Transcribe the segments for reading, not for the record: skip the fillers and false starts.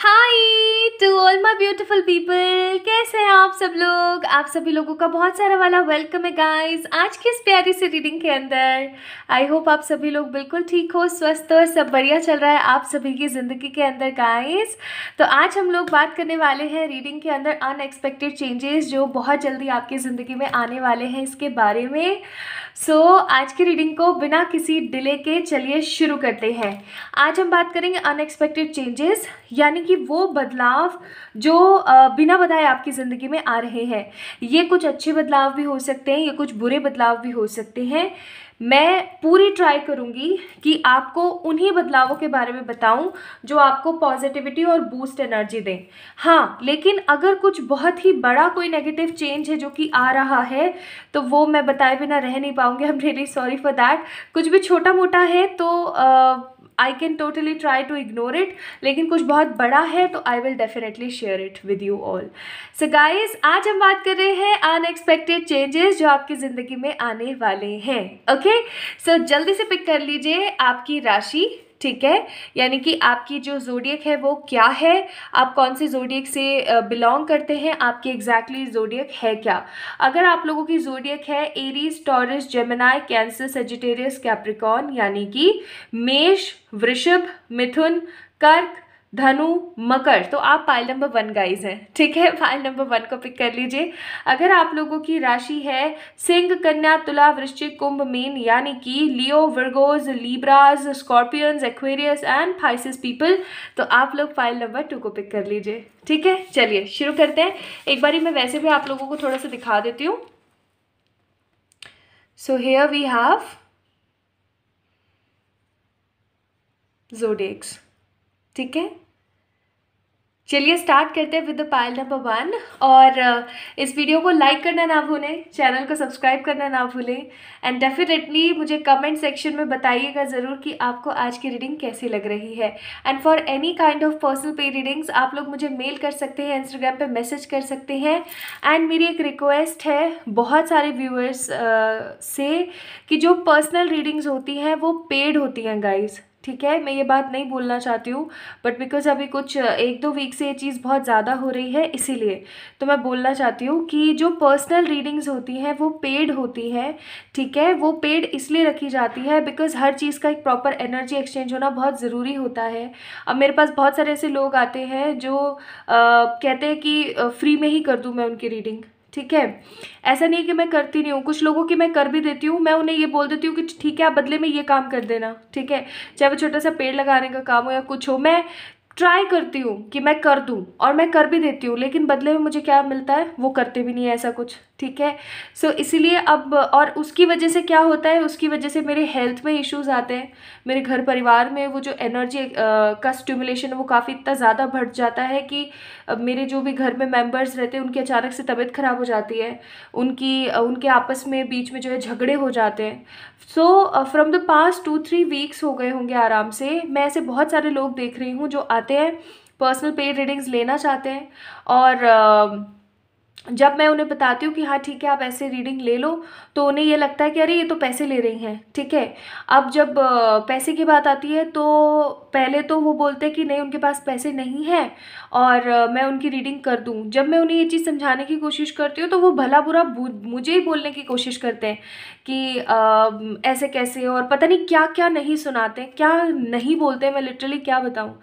Hi to all my beautiful people, कैसे हैं आप सब लोग। आप सभी लोगों का बहुत सारा वाला वेलकम है गाइस आज की इस प्यारी सी रीडिंग के अंदर। आई होप आप सभी लोग बिल्कुल ठीक हो, स्वस्थ हो, सब बढ़िया चल रहा है आप सभी की ज़िंदगी के अंदर गाइस। तो आज हम लोग बात करने वाले हैं रीडिंग के अंदर अनएक्सपेक्टेड चेंजेस जो बहुत जल्दी आपकी ज़िंदगी में आने वाले हैं, इसके बारे में। आज की रीडिंग को बिना किसी डिले के चलिए शुरू करते हैं। आज हम बात करेंगे अनएक्सपेक्टेड चेंजेस, यानी कि वो बदलाव जो बिना बताए आपकी ज़िंदगी में आ रहे हैं। ये कुछ अच्छे बदलाव भी हो सकते हैं, ये कुछ बुरे बदलाव भी हो सकते हैं। मैं पूरी ट्राई करूँगी कि आपको उन्हीं बदलावों के बारे में बताऊं जो आपको पॉजिटिविटी और बूस्ट एनर्जी दें। हाँ, लेकिन अगर कुछ बहुत ही बड़ा कोई नेगेटिव चेंज है जो कि आ रहा है तो वो मैं बताए बिना रह नहीं पाऊँगी। I am really sorry for that. कुछ भी छोटा मोटा है तो I can totally try to ignore it, लेकिन कुछ बहुत बड़ा है तो I will definitely share it with you all. So guys, आज हम बात कर रहे हैं अनएक्सपेक्टेड चेंजेस जो आपकी ज़िंदगी में आने वाले हैं। ओके, सो जल्दी से पिक कर लीजिए आपकी राशि, ठीक है, यानी कि आपकी जो ज़ोडियक है वो क्या है, आप कौन से ज़ोडियक से बिलोंग करते हैं, आपकी एग्जैक्टली ज़ोडियक है क्या। अगर आप लोगों की ज़ोडियक है Aries, taurus, Gemini, cancer, Sagittarius, Capricorn, यानी कि मेष, वृषभ, मिथुन, कर्क, धनु, मकर, तो आप पाइल नंबर 1 गाइज हैं, ठीक है। पाइल नंबर 1 को पिक कर लीजिए। अगर आप लोगों की राशि है सिंह, कन्या, तुला, वृश्चिक, कुंभ, मीन, यानी कि Leo, Virgos, Libras, Scorpions, Aquarius and Pisces people, तो आप लोग पाइल नंबर 2 को पिक कर लीजिए, ठीक है। चलिए शुरू करते हैं। एक बारी मैं वैसे भी आप लोगों को थोड़ा सा दिखा देती हूँ। So here we have zodiacs, ठीक है। चलिए स्टार्ट करते हैं विद द पाइल नंबर 1। और इस वीडियो को लाइक करना ना भूलें, चैनल को सब्सक्राइब करना ना भूलें, एंड डेफिनेटली मुझे कमेंट सेक्शन में बताइएगा ज़रूर कि आपको आज की रीडिंग कैसी लग रही है। And for any kind of personal पे रीडिंग्स आप लोग मुझे मेल कर सकते हैं, इंस्टाग्राम पे मैसेज कर सकते हैं। एंड मेरी एक रिक्वेस्ट है बहुत सारे व्यूअर्स से कि जो पर्सनल रीडिंग्स होती हैं वो पेड होती हैं गाइज, ठीक है। मैं ये बात नहीं बोलना चाहती हूँ, बट बिकॉज अभी कुछ 1-2 वीक से ये चीज़ बहुत ज़्यादा हो रही है, इसीलिए तो मैं बोलना चाहती हूँ कि जो पर्सनल रीडिंग्स होती हैं वो पेड होती हैं, ठीक है। वो पेड इसलिए रखी जाती है बिकॉज हर चीज़ का एक प्रॉपर एनर्जी एक्सचेंज होना बहुत ज़रूरी होता है। अब मेरे पास बहुत सारे ऐसे लोग आते हैं जो कहते हैं कि फ्री में ही कर दूँ मैं उनकी रीडिंग, ठीक है। ऐसा नहीं है कि मैं करती नहीं हूँ, कुछ लोगों की मैं कर भी देती हूँ। मैं उन्हें ये बोल देती हूँ कि ठीक है आप बदले में ये काम कर देना, ठीक है। चाहे वो छोटा सा पेड़ लगाने का काम हो या कुछ हो, मैं ट्राई करती हूँ कि मैं कर दूँ और मैं कर भी देती हूँ, लेकिन बदले में मुझे क्या मिलता है वो करते भी नहीं है ऐसा कुछ, ठीक है। सो इसीलिए अब, और उसकी वजह से क्या होता है, उसकी वजह से मेरे हेल्थ में इश्यूज़ आते हैं, मेरे घर परिवार में वो जो एनर्जी का स्टिमुलेशन है वो काफ़ी इतना ज़्यादा बढ़ जाता है कि मेरे जो भी घर में मेंबर्स रहते हैं उनकी अचानक से तबीयत ख़राब हो जाती है, उनके आपस में बीच में जो है झगड़े हो जाते हैं। So from the past 2-3 weeks हो गए होंगे आराम से, मैं ऐसे बहुत सारे लोग देख रही हूँ जो आते हैं पर्सनल पेड रीडिंग्स लेना चाहते हैं, और जब मैं उन्हें बताती हूँ कि हाँ ठीक है आप ऐसे रीडिंग ले लो, तो उन्हें ये लगता है कि अरे ये तो पैसे ले रही हैं, ठीक है। अब जब पैसे की बात आती है तो पहले तो वो बोलते हैं कि नहीं उनके पास पैसे नहीं हैं और मैं उनकी रीडिंग कर दूँ। जब मैं उन्हें ये चीज़ समझाने की कोशिश करती हूँ तो वो भला बुरा मुझे ही बोलने की कोशिश करते हैं कि ऐसे कैसे, और पता नहीं क्या क्या नहीं सुनाते, क्या नहीं बोलते, मैं लिटरली क्या बताऊँ।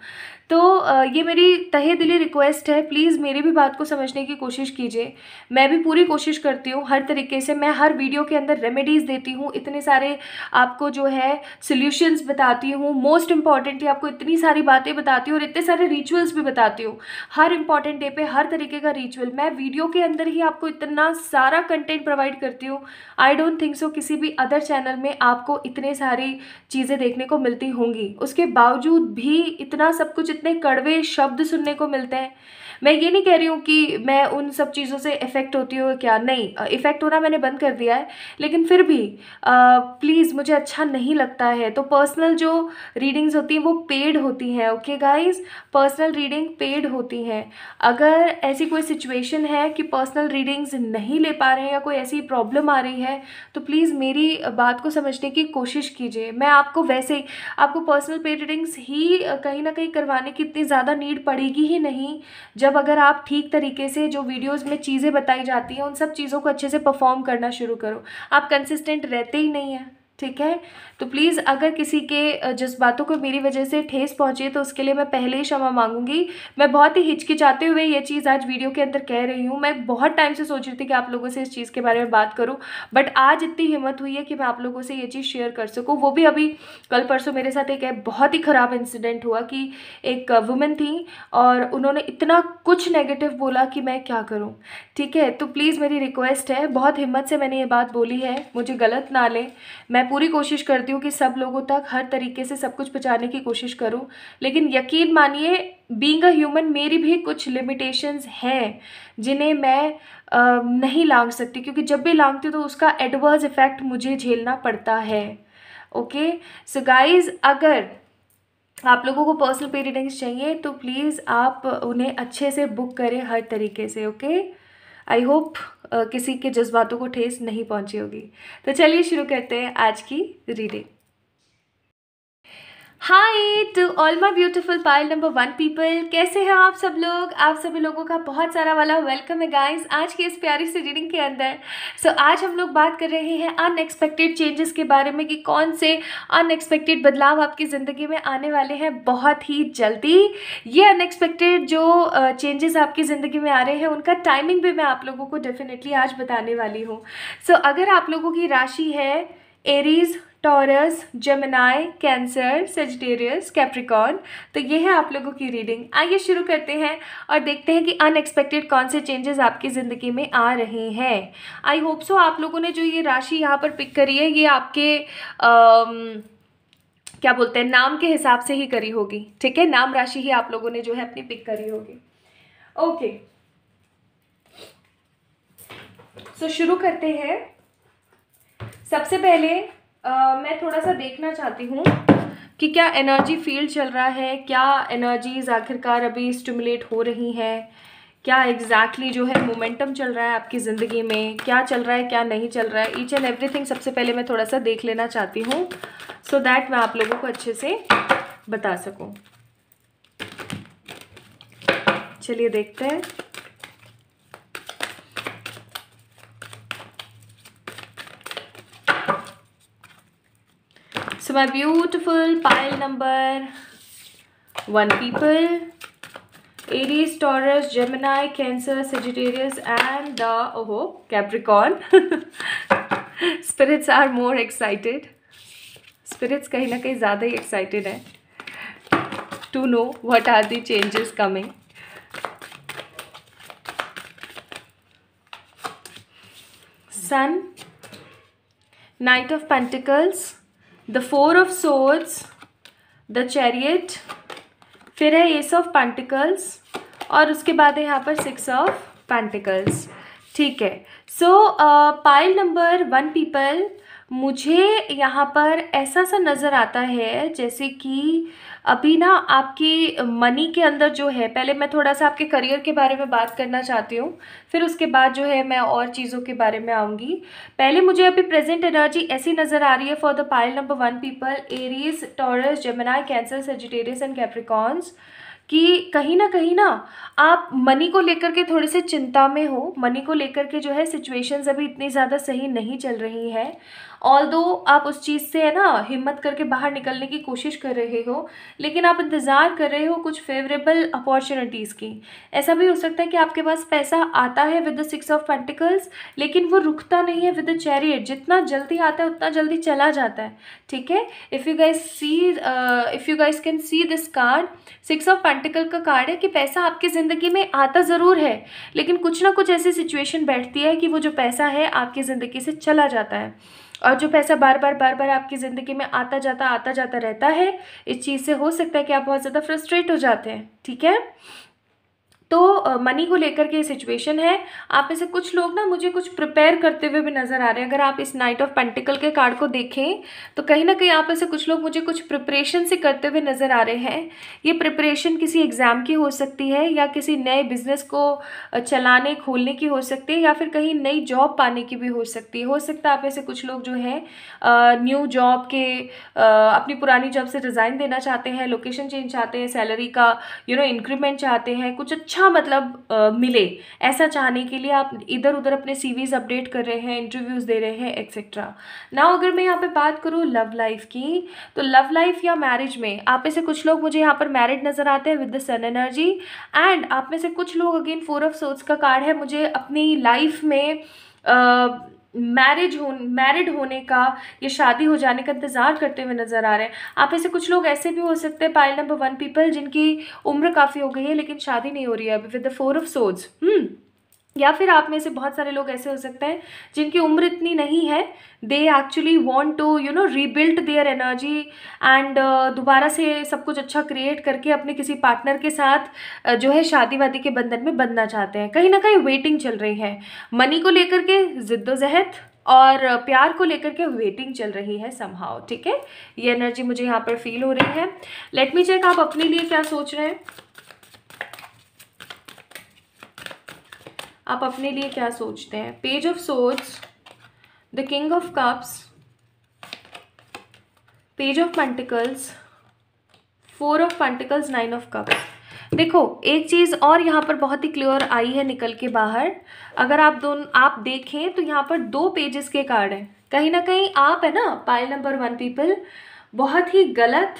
तो ये मेरी तहे दिली रिक्वेस्ट है, प्लीज़ मेरी भी बात को समझने की कोशिश कीजिए। मैं भी पूरी कोशिश करती हूँ हर तरीके से, मैं हर वीडियो के अंदर रेमेडीज़ देती हूँ, इतने सारे आपको जो है सॉल्यूशंस बताती हूँ, मोस्ट इम्पॉर्टेंटली आपको इतनी सारी बातें बताती हूँ और इतने सारे रिचुअल्स भी बताती हूँ। हर इंपॉर्टेंट डे पे हर तरीके का रिचुअल मैं वीडियो के अंदर ही आपको इतना सारा कंटेंट प्रोवाइड करती हूँ। आई डोंट थिंक सो किसी भी अदर चैनल में आपको इतने सारी चीज़ें देखने को मिलती होंगी, उसके बावजूद भी इतना सब कुछ, इतने कड़वे शब्द सुनने को मिलते हैं। मैं ये नहीं कह रही हूँ कि मैं उन सब चीज़ों से इफ़ेक्ट होती हूँ, क्या नहीं, इफ़ेक्ट होना मैंने बंद कर दिया है, लेकिन फिर भी प्लीज़ मुझे अच्छा नहीं लगता है। तो पर्सनल जो रीडिंग्स होती हैं वो पेड होती हैं, okay guys, personal reading paid होती हैं। अगर ऐसी कोई सिचुएशन है कि पर्सनल रीडिंग्स नहीं ले पा रहे हैं या कोई ऐसी प्रॉब्लम आ रही है तो प्लीज़ मेरी बात को समझने की कोशिश कीजिए। मैं आपको वैसे ही आपको पर्सनल पेड रीडिंग्स ही कहीं ना कहीं करवाने बताने की इतनी ज़्यादा नीड पड़ेगी ही नहीं, जब अगर आप ठीक तरीके से जो वीडियोज़ में चीज़ें बताई जाती हैं उन सब चीज़ों को अच्छे से परफॉर्म करना शुरू करो। आप कंसिस्टेंट रहते ही नहीं हैं, ठीक है। तो प्लीज़ अगर किसी के जज्बातों को मेरी वजह से ठेस पहुंची है तो उसके लिए मैं पहले ही क्षमा मांगूंगी। मैं बहुत ही हिचकिचाते हुए ये चीज़ आज वीडियो के अंदर कह रही हूँ। मैं बहुत टाइम से सोच रही थी कि आप लोगों से इस चीज़ के बारे में बात करूँ, बट आज इतनी हिम्मत हुई है कि मैं आप लोगों से ये चीज़ शेयर कर सकूँ। वो भी अभी कल परसों मेरे साथ एक बहुत ही ख़राब इंसिडेंट हुआ कि एक वुमेन थी और उन्होंने इतना कुछ नेगेटिव बोला कि मैं क्या करूँ, ठीक है। तो प्लीज़ मेरी रिक्वेस्ट है, बहुत हिम्मत से मैंने ये बात बोली है, मुझे गलत ना लें। मैं पूरी कोशिश करती हूँ कि सब लोगों तक हर तरीके से सब कुछ पहुँचाने की कोशिश करूँ, लेकिन यकीन मानिए बीइंग अ ह्यूमन मेरी भी कुछ लिमिटेशंस हैं जिन्हें मैं नहीं लांघ सकती, क्योंकि जब भी लांघती हूँ तो उसका एडवर्स इफेक्ट मुझे झेलना पड़ता है। ओके सो गाइज, अगर आप लोगों को पर्सनल पे रीडिंग्स चाहिए तो प्लीज़ आप उन्हें अच्छे से बुक करें हर तरीके से। ओके, आई होप किसी के जज्बातों को ठेस नहीं पहुंची होगी। तो चलिए शुरू करते हैं आज की reading. Hi to all my beautiful pile number 1 people, कैसे हैं आप सब लोग? आप सभी लोगों का बहुत सारा वाला वेलकम है गाइस आज की इस प्यारी सी रीडिंग के अंदर। सो आज हम लोग बात कर रहे हैं अनएक्सपेक्टेड चेंजेस के बारे में कि कौन से अनएक्सपेक्टेड बदलाव आपकी ज़िंदगी में आने वाले हैं बहुत ही जल्दी। ये अनएक्सपेक्टेड जो चेंजेस आपकी ज़िंदगी में आ रहे हैं उनका टाइमिंग भी मैं आप लोगों को डेफिनेटली आज बताने वाली हूँ। सो अगर आप लोगों की राशि है Aries, taurus, Gemini, cancer, Sagittarius, Capricorn, तो ये है आप लोगों की रीडिंग। आइए शुरू करते हैं और देखते हैं कि अनएक्सपेक्टेड कौन से चेंजेस आपकी ज़िंदगी में आ रहे हैं। आई होप सो आप लोगों ने जो ये राशि यहाँ पर पिक करी है ये आपके क्या बोलते हैं नाम के हिसाब से ही करी होगी, ठीक है। नाम राशि ही आप लोगों ने जो है अपनी पिक करी होगी। ओके सो शुरू करते हैं। सबसे पहले मैं थोड़ा सा देखना चाहती हूँ कि क्या एनर्जी फील्ड चल रहा है, क्या एनर्जीज आखिरकार अभी स्टिमुलेट हो रही हैं, क्या एग्जैक्टली जो है मोमेंटम चल रहा है आपकी ज़िंदगी में, क्या चल रहा है क्या नहीं चल रहा है, ईच एंड एवरीथिंग सबसे पहले मैं थोड़ा सा देख लेना चाहती हूँ सो दैट मैं आप लोगों को अच्छे से बता सकूँ। चलिए देखते हैं। So my beautiful pile number 1 people, Aries, Taurus, Gemini, Cancer, Sagittarius and the Capricorn. Spirits are more excited. Spirits कहीं ना कहीं ज़्यादा ही excited हैं to know what are the changes coming. Sun, Knight of Pentacles, The 4 of Swords, The Chariot, फिर है Ace of Pentacles और उसके बाद है यहाँ पर 6 of Pentacles, ठीक है। सो पाइल नंबर 1 पीपल, मुझे यहाँ पर ऐसा सा नज़र आता है जैसे कि अभी ना आपकी मनी के अंदर जो है, पहले मैं थोड़ा सा आपके करियर के बारे में बात करना चाहती हूँ, फिर उसके बाद जो है मैं और चीज़ों के बारे में आऊँगी। पहले मुझे अभी प्रेजेंट एनर्जी ऐसी नज़र आ रही है for the pile number 1 people, Aries, Taurus, Gemini, Cancer, Sagittarius and Capricorns, कि कहीं ना आप मनी को लेकर के थोड़े से चिंता में हो। मनी को लेकर के जो है सिचुएशंस अभी इतनी ज़्यादा सही नहीं चल रही हैं, ऑल्दो आप उस चीज़ से है ना हिम्मत करके बाहर निकलने की कोशिश कर रहे हो, लेकिन आप इंतज़ार कर रहे हो कुछ फेवरेबल अपॉर्चुनिटीज़ की। ऐसा भी हो सकता है कि आपके पास पैसा आता है विद द 6 ऑफ पेंटिकल्स, लेकिन वो रुकता नहीं है विद द चैरियट, जितना जल्दी आता है उतना जल्दी चला जाता है, ठीक है। If you guys can see this card, 6 of pentacle का कार्ड है कि पैसा आपकी ज़िंदगी में आता ज़रूर है, लेकिन कुछ ना कुछ ऐसी सिचुएशन बैठती है कि वो जो पैसा है आपकी ज़िंदगी से चला जाता है। और जो पैसा बार बार आपकी ज़िंदगी में आता जाता रहता है, इस चीज़ से हो सकता है कि आप बहुत ज़्यादा फ्रस्ट्रेट हो जाते हैं, ठीक है। तो मनी को लेकर के सिचुएशन है। आप में से कुछ लोग ना मुझे कुछ प्रिपेयर करते हुए भी नज़र आ रहे हैं। अगर आप इस नाइट ऑफ पेंटिकल के कार्ड को देखें तो कहीं ना कहीं आप में से कुछ लोग मुझे कुछ प्रिपरेशन से करते हुए नज़र आ रहे हैं। ये प्रिपरेशन किसी एग्ज़ाम की हो सकती है, या किसी नए बिजनेस को चलाने खोलने की हो सकती है, या फिर कहीं नई जॉब पाने की भी हो सकती है। हो सकता है आप में से कुछ लोग जो है न्यू जॉब के अपनी पुरानी जॉब से रिज़ाइन देना चाहते हैं, लोकेशन चेंज चाहते हैं, सैलरी का इंक्रीमेंट चाहते हैं, कुछ अच्छा मतलब मिले, ऐसा चाहने के लिए आप इधर उधर अपने सीवीज अपडेट कर रहे हैं, इंटरव्यूज़ दे रहे हैं, एक्सेट्रा। नाउ अगर मैं यहाँ पे बात करूँ लव लाइफ की, तो लव लाइफ या मैरिज में आप में से कुछ लोग मुझे यहाँ पर मैरिड नज़र आते हैं with the sun energy. And आप में से कुछ लोग अगेन 4 ऑफ सोर्ड्स का कार्ड है, मुझे अपनी लाइफ में मैरिड होने का या शादी हो जाने का इंतज़ार करते हुए नज़र आ रहे हैं। आप ऐसे कुछ लोग ऐसे भी हो सकते हैं, पाइल नंबर 1 पीपल, जिनकी उम्र काफ़ी हो गई है लेकिन शादी नहीं हो रही है अभी विद द 4 ऑफ सोर्ड्स। या फिर आप में से बहुत सारे लोग ऐसे हो सकते हैं जिनकी उम्र इतनी नहीं है, they actually want to rebuild their energy and दोबारा से सब कुछ अच्छा क्रिएट करके अपने किसी पार्टनर के साथ जो है शादी वादी के बंधन में बंधना चाहते हैं। कहीं ना कहीं वेटिंग चल रही है, मनी को लेकर के जिद्दोजहद और प्यार को लेकर के वेटिंग चल रही है समहाउ। ठीक है, ये एनर्जी मुझे यहाँ पर फील हो रही है। लेट मी चेक आप अपने लिए क्या सोच रहे हैं, आप अपने लिए क्या सोचते हैं। Page of swords, the king of cups, page of pentacles, 4 of pentacles, 9 of cups. देखो एक चीज़ और यहाँ पर बहुत ही क्लियर आई है निकल के बाहर। अगर आप देखें तो यहाँ पर 2 पेजेस के कार्ड हैं। कहीं ना कहीं आप है ना पाइल नंबर 1 पीपल बहुत ही गलत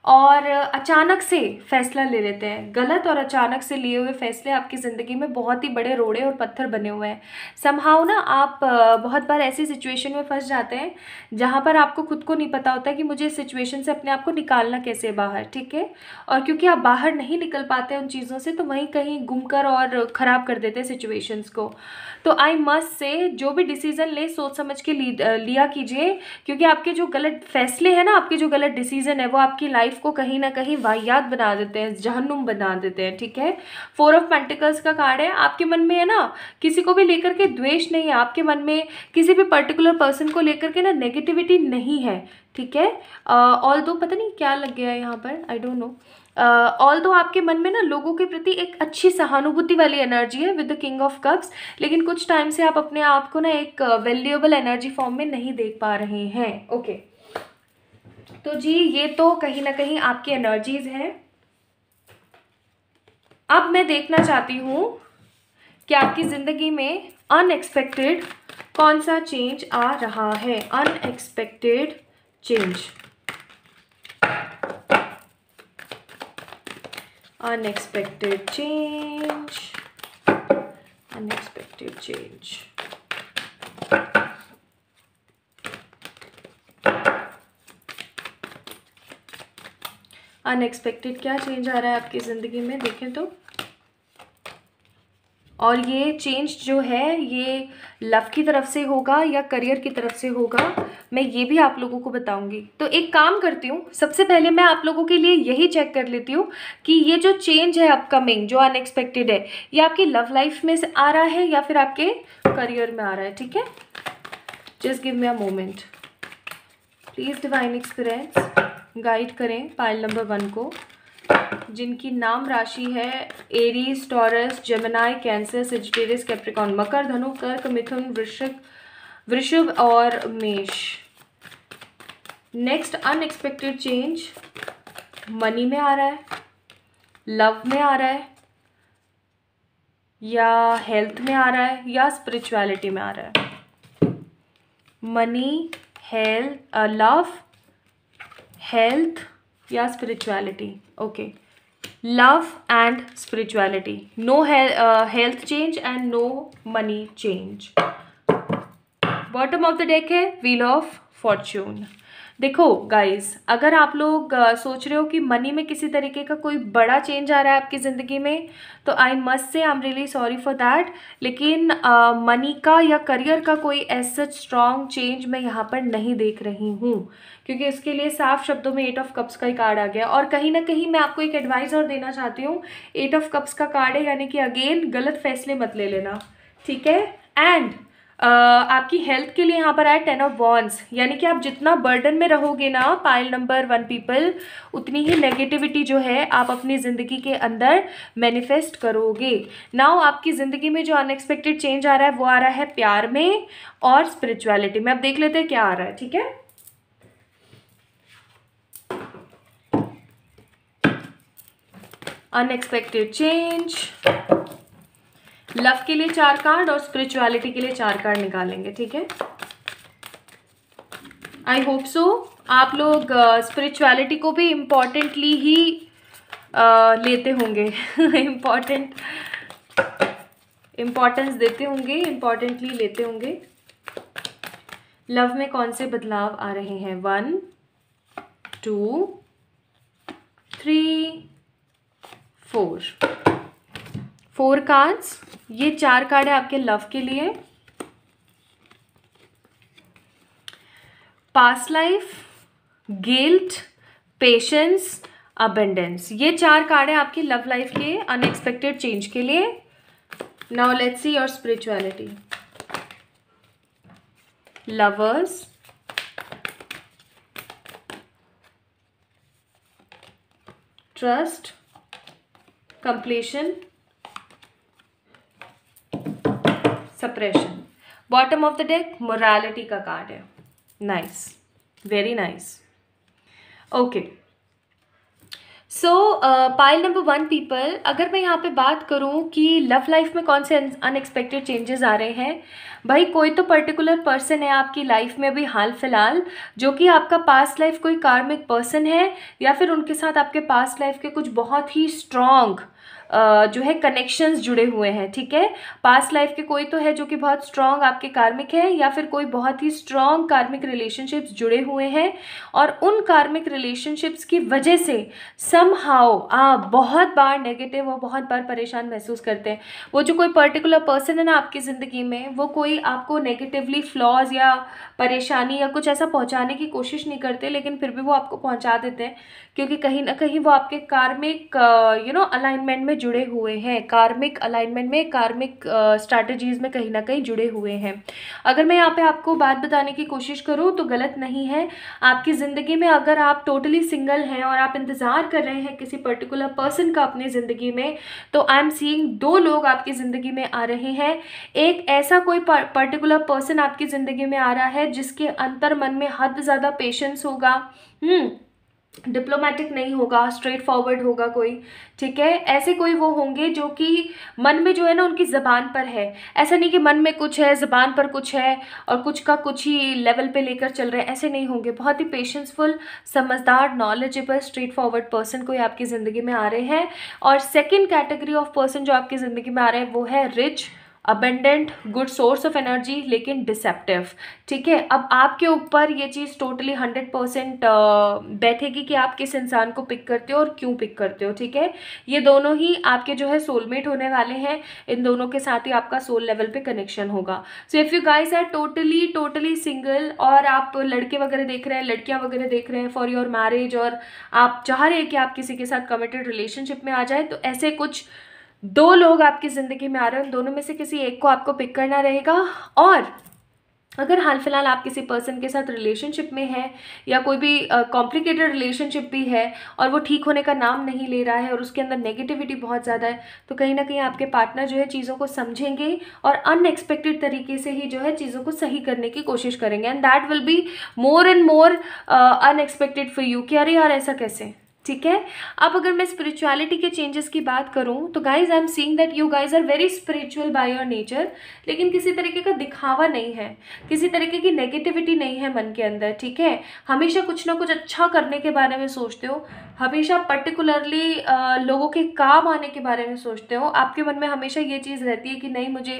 और अचानक से फैसला ले लेते हैं। गलत और अचानक से लिए हुए फैसले आपकी ज़िंदगी में बहुत ही बड़े रोड़े और पत्थर बने हुए हैं। समहाउ ना आप बहुत बार ऐसी सिचुएशन में फंस जाते हैं जहाँ पर आपको खुद को नहीं पता होता है कि मुझे इस सिचुएशन से अपने आप को निकालना कैसे बाहर। ठीक है, और क्योंकि आप बाहर नहीं निकल पाते उन चीज़ों से, तो वहीं कहीं गुम कर और ख़राब कर देते हैं सिचुएशंस को। तो आई मस्ट से जो भी डिसीज़न ले सोच समझ के लिया कीजिए, क्योंकि आपके जो गलत फैसले हैं ना, आपके जो गलत डिसीज़न है वो आपकी लाइफ को कहीं ना कहीं वाहियात बना देते हैं, जहन्नुम बना देते हैं। ठीक है, 4 ऑफ पेंटिकल्स का कार्ड है। आपके मन में है ना किसी को भी लेकर के द्वेष नहीं है, आपके मन में किसी भी पर्टिकुलर पर्सन को लेकर के ना नेगेटिविटी नहीं है। ठीक है, ऑल्दो पता नहीं क्या लग गया है यहाँ पर, आई डोंट नो। ऑल्दो आपके मन में ना लोगों के प्रति एक अच्छी सहानुभूति वाली एनर्जी है with the king of cups, लेकिन कुछ टाइम से आप अपने आप को ना एक वैल्यूएबल एनर्जी फॉर्म में नहीं देख पा रहे हैं। ओके, तो जी ये तो कहीं ना कहीं आपकी एनर्जीज हैं। अब मैं देखना चाहती हूँ कि आपकी ज़िंदगी में अनएक्सपेक्टेड कौन सा चेंज आ रहा है। Unexpected change, unexpected change, unexpected change. Unexpected क्या चेंज आ रहा है आपकी ज़िंदगी में, देखें तो। और ये चेंज जो है ये लव की तरफ से होगा या करियर की तरफ से होगा, मैं ये भी आप लोगों को बताऊंगी। तो एक काम करती हूँ, सबसे पहले मैं आप लोगों के लिए यही चेक कर लेती हूँ कि ये जो चेंज है अपकमिंग, जो अनएक्सपेक्टेड है, ये आपकी लव लाइफ में से आ रहा है या फिर आपके करियर में आ रहा है। ठीक है, just give me a moment please. Divine experience guide करें पाइल नंबर 1 को, जिनकी नाम राशि है Aries, Taurus, Gemini, Cancer, Sagittarius, Capricorn, मकर, धनु, कर्क, मिथुन, वृषभ और मेष। नेक्स्ट अनएक्सपेक्टेड चेंज मनी में आ रहा है, लव में आ रहा है, या हेल्थ में आ रहा है, या स्पिरिचुअलिटी में आ रहा है। मनी, हेल्थ, लव, हेल्थ या spirituality. Okay, love and spirituality, no health change and no money change. Bottom of the deck है व्हील ऑफ फॉर्च्यून। देखो गाइस, अगर आप लोग सोच रहे हो कि मनी में किसी तरीके का कोई बड़ा चेंज आ रहा है आपकी ज़िंदगी में, तो I must say I am really sorry for that. लेकिन मनी का या करियर का कोई ऐसा स्ट्रॉन्ग चेंज मैं यहाँ पर नहीं देख रही हूँ, क्योंकि इसके लिए साफ शब्दों में 8 ऑफ कप्स का ही कार्ड आ गया। और कहीं ना कहीं मैं आपको एक एडवाइस और देना चाहती हूँ। 8 ऑफ कप्स का कार्ड है, यानी कि अगेन गलत फैसले मत ले लेना, ठीक है। एंड आपकी हेल्थ के लिए यहाँ पर आया 10 ऑफ वॉन्ड्स, यानी कि आप जितना बर्डन में रहोगे ना पाइल नंबर 1 पीपल, उतनी ही नेगेटिविटी जो है आप अपनी ज़िंदगी के अंदर मैनिफेस्ट करोगे। नाउ आपकी ज़िंदगी में जो अनएक्सपेक्टेड चेंज आ रहा है वो आ रहा है प्यार में और स्पिरिचुअलिटी में। अब देख लेते हैं क्या आ रहा है, ठीक है। अनएक्सपेक्टेड चेंज, लव के लिए 4 कार्ड और स्पिरिचुअलिटी के लिए 4 कार्ड निकालेंगे, ठीक है। आई होप सो आप लोग स्पिरिचुअलिटी को भी इम्पॉर्टेंटली ही लेते होंगे इम्पॉर्टेंस देते होंगे, इम्पॉर्टेंटली लेते होंगे। लव में कौन से बदलाव आ रहे हैं? 1 2 3 4 कार्ड्स। ये 4 कार्ड है आपके लव के लिए। Past life, guilt, patience, abundance, ये 4 कार्ड है आपकी लव लाइफ के अनएक्सपेक्टेड चेंज के लिए। Now let's see your spirituality. Lovers, trust, completion, suppression. Bottom of the deck morality का कार्ड है। Nice, very nice, okay. सो पाइल नंबर 1 पीपल, अगर मैं यहाँ पे बात करूँ कि लव लाइफ में कौन से अनएक्सपेक्टेड चेंजेस आ रहे हैं, भाई कोई तो पर्टिकुलर पर्सन है आपकी लाइफ में अभी हाल फिलहाल, जो कि आपका पास्ट लाइफ कोई कार्मिक पर्सन है, या फिर उनके साथ आपके पास्ट लाइफ के कुछ बहुत ही स्ट्रॉन्ग जो है कनेक्शंस जुड़े हुए हैं, ठीक है। पास्ट लाइफ के कोई तो है जो कि बहुत स्ट्रॉन्ग आपके कार्मिक है, या फिर कोई बहुत ही स्ट्रॉन्ग कार्मिक रिलेशनशिप्स जुड़े हुए हैं, और उन कार्मिक रिलेशनशिप्स की वजह से समहाउ आप बहुत बार नेगेटिव और बहुत बार परेशान महसूस करते हैं। वो जो कोई पर्टिकुलर पर्सन है ना आपकी ज़िंदगी में, वो कोई आपको नेगेटिवली फ्लॉज या परेशानी या कुछ ऐसा पहुंचाने की कोशिश नहीं करते, लेकिन फिर भी वो आपको पहुंचा देते हैं, क्योंकि कहीं ना कहीं वो आपके कार्मिक अलाइनमेंट में जुड़े हुए हैं, कार्मिक अलाइनमेंट में, कार्मिक स्ट्रैटेजीज में कहीं ना कहीं जुड़े हुए हैं। अगर मैं यहाँ पे आपको बात बताने की कोशिश करूँ तो गलत नहीं है। आपकी ज़िंदगी में अगर आप टोटली सिंगल हैं और आप इंतज़ार कर रहे हैं किसी पर्टिकुलर पर्सन का अपनी ज़िंदगी में, तो आई एम सीइंग 2 लोग आपकी ज़िंदगी में आ रहे हैं। एक ऐसा कोई पर्टिकुलर पर्सन आपकी ज़िंदगी में आ रहा है जिसके अंतर मन में हद ज़्यादा पेशेंस होगा, डिप्लोमेटिक नहीं होगा, स्ट्रेट फॉरवर्ड होगा कोई, ठीक है। ऐसे कोई वो होंगे जो कि मन में जो है ना उनकी ज़बान पर है, ऐसा नहीं कि मन में कुछ है ज़बान पर कुछ है और कुछ का कुछ ही लेवल पे लेकर चल रहे हैं, ऐसे नहीं होंगे। बहुत ही पेशेंसफुल, समझदार, नॉलेजेबल, स्ट्रेट फॉरवर्ड पर्सन कोई आपकी ज़िंदगी में आ रहे हैं। और सेकेंड कैटेगरी ऑफ पर्सन जो आपकी ज़िंदगी में आ रहे हैं वो है rich, abundant, good source of energy, लेकिन डिसेप्टिव, ठीक है। अब आपके ऊपर ये चीज़ टोटली 100% बैठेगी कि आप किस इंसान को पिक करते हो और क्यों पिक करते हो, ठीक है। ये दोनों ही आपके जो है सोलमेट होने वाले हैं, इन दोनों के साथ ही आपका सोल लेवल पे कनेक्शन होगा। So if you guys are totally single और आप लड़के वगैरह देख रहे हैं, लड़कियां वगैरह देख रहे हैं फॉर योर मैरिज, और आप चाह रहे हैं कि आप किसी के साथ कमिटेड रिलेशनशिप में आ जाए, तो ऐसे कुछ 2 लोग आपकी ज़िंदगी में आ रहे हैं, उन दोनों में से किसी एक को आपको पिक करना रहेगा। और अगर हाल फिलहाल आप किसी पर्सन के साथ रिलेशनशिप में है या कोई भी कॉम्प्लिकेटेड रिलेशनशिप भी है और वो ठीक होने का नाम नहीं ले रहा है और उसके अंदर नेगेटिविटी बहुत ज़्यादा है, तो कहीं ना कहीं आपके पार्टनर जो है चीज़ों को समझेंगे और अनएक्सपेक्टेड तरीके से ही जो है चीज़ों को सही करने की कोशिश करेंगे, and that will be more and more unexpected for you कि अरे यार ऐसा कैसे, ठीक है। अब अगर मैं स्पिरिचुअलिटी के चेंजेस की बात करूं तो guys I am seeing that you guys are very spiritual by your nature, लेकिन किसी तरीके का दिखावा नहीं है, किसी तरीके की नेगेटिविटी नहीं है मन के अंदर, ठीक है। हमेशा कुछ ना कुछ अच्छा करने के बारे में सोचते हो, हमेशा पर्टिकुलरली लोगों के काम आने के बारे में सोचते हो। आपके मन में हमेशा ये चीज़ रहती है कि नहीं, मुझे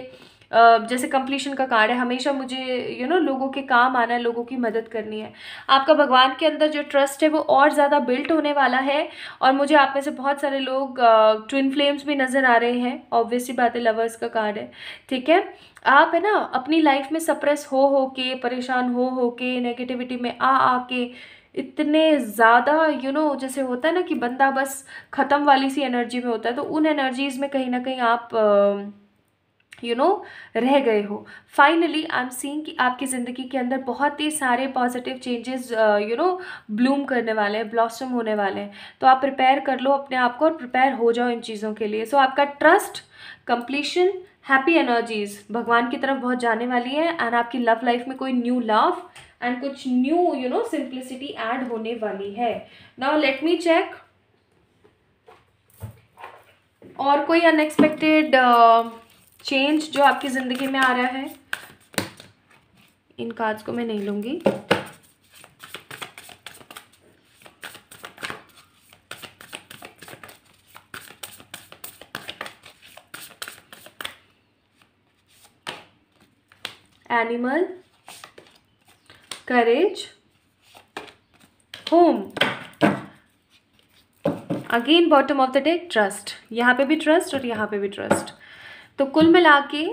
जैसे कंप्लीशन का कार्ड है, हमेशा मुझे लोगों के काम आना है, लोगों की मदद करनी है। आपका भगवान के अंदर जो ट्रस्ट है वो और ज़्यादा बिल्ट होने वाला है। और मुझे आप में से बहुत सारे लोग ट्विन फ्लेम्स भी नज़र आ रहे हैं, ऑब्वियसली बात है, लवर्स का कार्ड है, ठीक है। आप है ना अपनी लाइफ में सप्रेस हो के, परेशान हो के, नेगेटिविटी में आ के इतने ज़्यादा जैसे होता है ना कि बंदा बस ख़त्म वाली सी एनर्जी में होता है, तो उन एनर्जीज़ में कहीं ना कहीं आप रह गए हो। फाइनली आई एम सीइंग कि आपकी ज़िंदगी के अंदर बहुत ही सारे पॉजिटिव चेंजेस ब्लूम करने वाले हैं, ब्लॉसम होने वाले हैं। तो आप प्रिपेयर कर लो अपने आप को और प्रिपेयर हो जाओ इन चीज़ों के लिए। सो आपका ट्रस्ट, कंप्लीशन, हैप्पी एनर्जीज भगवान की तरफ बहुत जाने वाली है। एंड आपकी लव लाइफ में कोई न्यू लव एंड कुछ न्यू सिंप्लिसिटी ऐड होने वाली है। नाउ लेट मी चेक और कोई अनएक्सपेक्टेड चेंज जो आपकी ज़िंदगी में आ रहा है। इन कार्ड्स को मैं नहीं लूँगी। Animal, courage, home, again bottom of the deck trust. यहाँ पे भी ट्रस्ट और यहाँ पे भी ट्रस्ट। तो कुल मिला के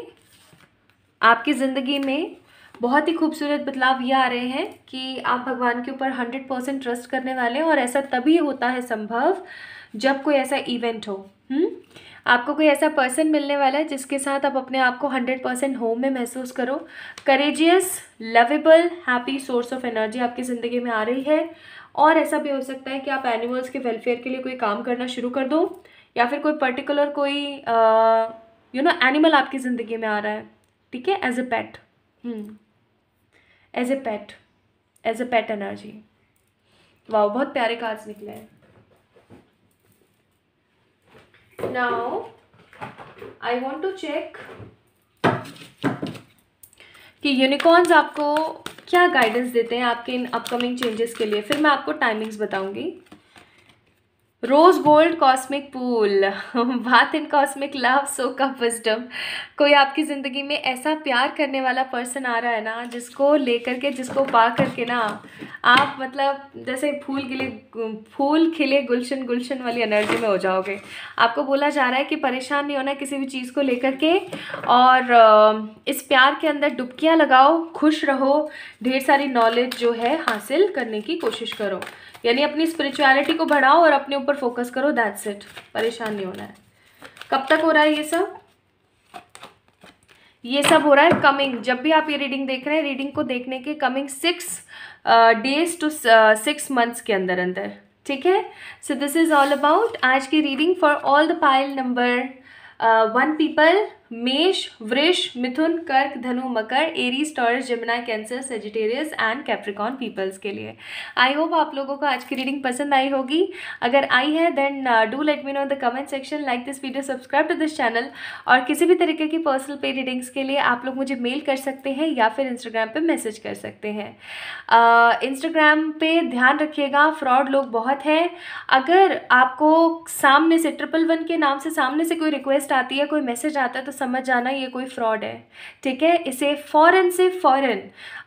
आपकी ज़िंदगी में बहुत ही खूबसूरत बदलाव ये आ रहे हैं कि आप भगवान के ऊपर 100% ट्रस्ट करने वाले हैं। और ऐसा तभी होता है संभव जब कोई ऐसा इवेंट हो। आपको कोई ऐसा पर्सन मिलने वाला है जिसके साथ आप अपने आप को 100% होम में महसूस करो। Courageous, lovable, happy source of energy आपकी ज़िंदगी में आ रही है। और ऐसा भी हो सकता है कि आप एनिमल्स के वेलफेयर के लिए कोई काम करना शुरू कर दो, या फिर कोई पर्टिकुलर कोई एनिमल आपकी ज़िंदगी में आ रहा है, ठीक है, as a pet, as a pet energy. वाह, बहुत प्यारे कार्ड्स निकले हैं। Now I want to check कि यूनिकॉर्न्स आपको क्या गाइडेंस देते हैं आपके इन अपकमिंग चेंजेस के लिए। फिर मैं आपको टाइमिंग्स बताऊंगी। Rose gold cosmic pool, bath in cosmic love, soak of wisdom. कोई आपकी ज़िंदगी में ऐसा प्यार करने वाला पर्सन आ रहा है ना, जिसको लेकर के, जिसको पा करके ना आप मतलब जैसे फूल खिले गुलशन गुलशन वाली एनर्जी में हो जाओगे। आपको बोला जा रहा है कि परेशान नहीं होना किसी भी चीज़ को लेकर के, और इस प्यार के अंदर डुबकियाँ लगाओ, खुश रहो, ढेर सारी नॉलेज जो है हासिल करने की कोशिश करो। यानी अपनी स्पिरिचुअलिटी को बढ़ाओ और अपने ऊपर फोकस करो, दैट्स इट। परेशान नहीं होना है। कब तक हो रहा है ये सब? ये सब हो रहा है कमिंग, जब भी आप ये रीडिंग देख रहे हैं, रीडिंग को देखने के कमिंग 6 days to 6 months के अंदर अंदर, ठीक है। So this is all about आज की reading for all the pile number 1 people, मेष, वृष, मिथुन, कर्क, धनु, मकर, एरीज, टॉरस, जमुना, Cancer, Sagittarius and Capricorn peoples के लिए। आई होप आप लोगों को आज की रीडिंग पसंद आई होगी। अगर आई है then do let me know in the comment section, like this video, subscribe to this channel. और किसी भी तरीके की पर्सनल पे रीडिंग्स के लिए आप लोग मुझे मेल कर सकते हैं या फिर इंस्टाग्राम पे मैसेज कर सकते हैं। इंस्टाग्राम पे ध्यान रखिएगा, फ्रॉड लोग बहुत हैं। अगर आपको सामने से 111 के नाम से सामने से कोई रिक्वेस्ट आती है, कोई मैसेज आता है, तो समझ जाना ये कोई फ्रॉड है, ठीक है। इसे फ़ौरन